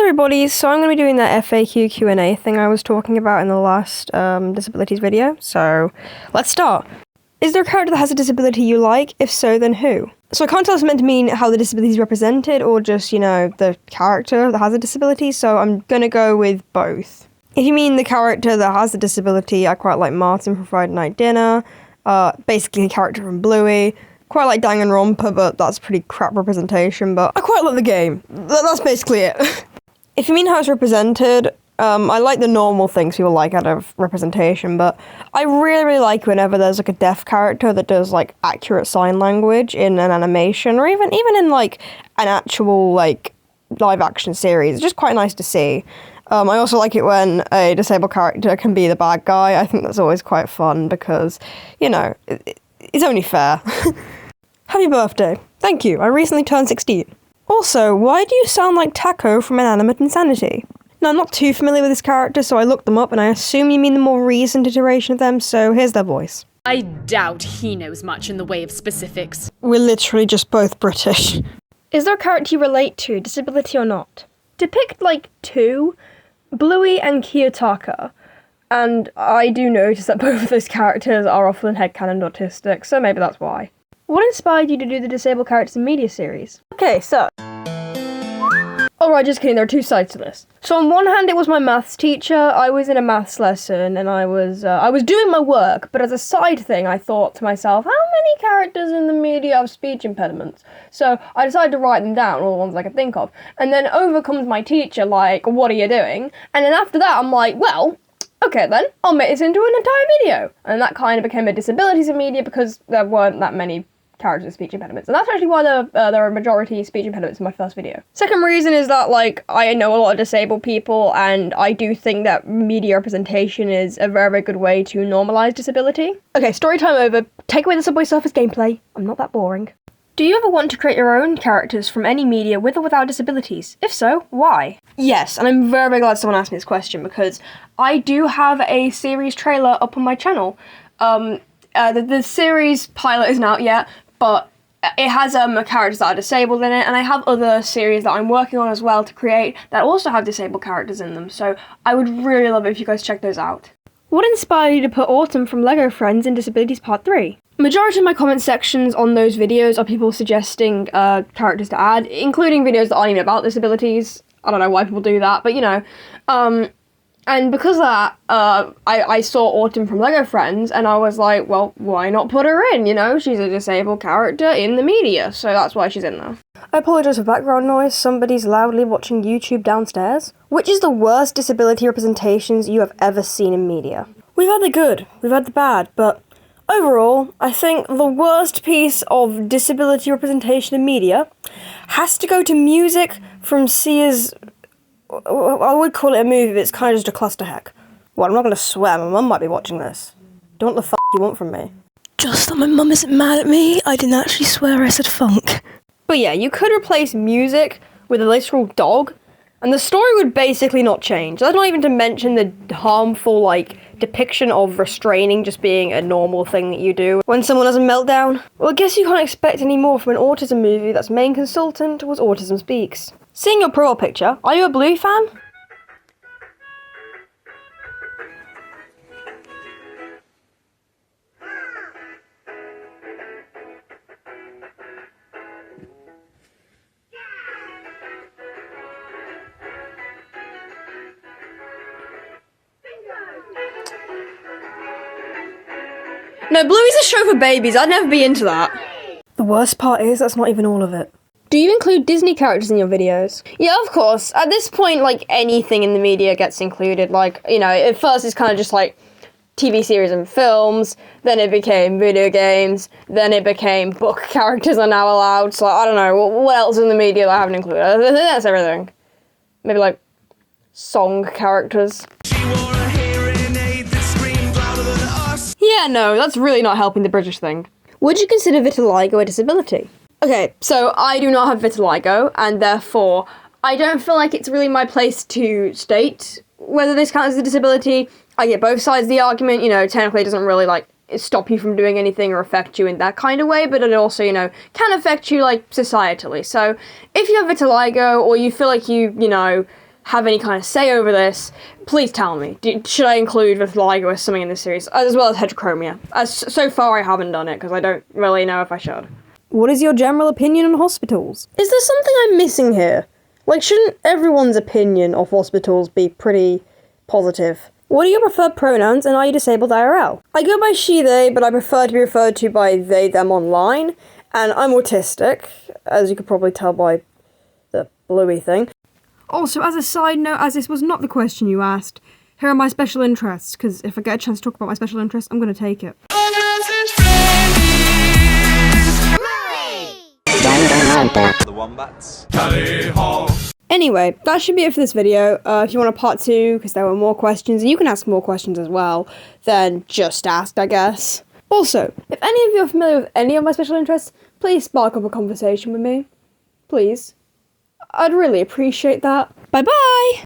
everybody, so I'm going to be doing that FAQ Q&A thing I was talking about in the last disabilities video, so let's start. Is there a character that has a disability you like? If so, then who? So I can't tell if it's meant to mean how the disability is represented or just, the character that has a disability, so I'm going to go with both. If you mean the character that has the disability, I quite like Martin from Friday Night Dinner, basically a character from Bluey. Quite like Danganronpa, but that's pretty crap representation, but I quite like the game. That's basically it. If you mean how it's represented, I like the normal things people like out of representation, but I really like whenever there's like a deaf character that does like accurate sign language in an animation, or even in like an actual like live action series. It's just quite nice to see. I also like it when a disabled character can be the bad guy. I think that's always quite fun because, it's only fair. Happy birthday. Thank you. I recently turned 16. Also, why do you sound like Taco from Inanimate Insanity? Now, I'm not too familiar with this character, so I looked them up, and I assume you mean the more recent iteration of them, so here's their voice. I doubt he knows much in the way of specifics. We're literally just both British. Is there a character you relate to, disability or not? To pick, two, Bluey and Kiyotaka. And I do notice that both of those characters are often headcanoned autistic, so maybe that's why. What inspired you to do the disabled characters in media series? Okay, so... Alright, just kidding, there are two sides to this. So on one hand, it was my maths teacher. I was in a maths lesson, and I was doing my work, but as a side thing, I thought to myself, how many characters in the media have speech impediments? So I decided to write them down, all the ones I could think of. And then over comes my teacher, what are you doing? And then after that, I'm like, well... okay then, I'll make this into an entire video. And that kind of became a disabilities in media because there weren't that many characters with speech impediments. And that's actually why there are a majority speech impediments in my first video. Second reason is that, I know a lot of disabled people, and I do think that media representation is a very, very good way to normalise disability. Okay, story time over. Take away the Subway Surfers gameplay. I'm not that boring. Do you ever want to create your own characters from any media with or without disabilities? If so, why? Yes, and I'm very, very glad someone asked me this question because I do have a series trailer up on my channel. The series pilot isn't out yet, but it has characters that are disabled in it, and I have other series that I'm working on as well to create that also have disabled characters in them, so I would really love it if you guys check those out. What inspired you to put Autumn from LEGO Friends in Disabilities Part 3? Majority of my comment sections on those videos are people suggesting characters to add, including videos that aren't even about disabilities. I don't know why people do that, but and because of that, I saw Autumn from LEGO Friends, and I was like, well, why not put her in, She's a disabled character in the media, so that's why she's in there. I apologise for background noise, somebody's loudly watching YouTube downstairs. Which is the worst disability representations you have ever seen in media? We've had the good, we've had the bad, but overall, I think the worst piece of disability representation in media has to go to music from Sia's... I would call it a movie, but it's kind of just a cluster heck. Well, I'm not going to swear, my mum might be watching this. Don't what the f*** you want from me? Just that my mum isn't mad at me, I didn't actually swear, I said funk. But yeah, you could replace music with a literal dog, and the story would basically not change. That's not even to mention the harmful, depiction of restraining just being a normal thing that you do when someone has a meltdown. Well, I guess you can't expect any more from an autism movie that's main consultant was Autism Speaks. Seeing your profile picture, are you a Bluey fan? No, Bluey's a show for babies. I'd never be into that. The worst part is that's not even all of it. Do you include Disney characters in your videos? Yeah, of course. At this point, anything in the media gets included. At first it's kind of just TV series and films, then it became video games, then it became book characters are now allowed, so I don't know, what else in the media that I haven't included? I think that's everything. Maybe song characters. Yeah, no, that's really not helping the British thing. Would you consider vitiligo a disability? Okay, so I do not have vitiligo, and therefore I don't feel like it's really my place to state whether this counts as a disability. I get both sides of the argument, technically it doesn't really stop you from doing anything or affect you in that kind of way, but it also, can affect you societally. So if you have vitiligo or you feel like you have any kind of say over this, please tell me. Should I include vitiligo or something in this series, as well as heterochromia? So far I haven't done it, because I don't really know if I should. What is your general opinion on hospitals? Is there something I'm missing here? Like, shouldn't everyone's opinion of hospitals be pretty positive? What are your preferred pronouns, and are you disabled IRL? I go by she, they, but I prefer to be referred to by they, them online, and I'm autistic, as you could probably tell by the bluey thing. Also, as a side note, as this was not the question you asked, here are my special interests, because if I get a chance to talk about my special interests, I'm going to take it. The wombats. Anyway, that should be it for this video. If you want a part 2, because there were more questions, and you can ask more questions as well, then just ask, I guess. Also, if any of you are familiar with any of my special interests, please spark up a conversation with me. Please. I'd really appreciate that. Bye-bye!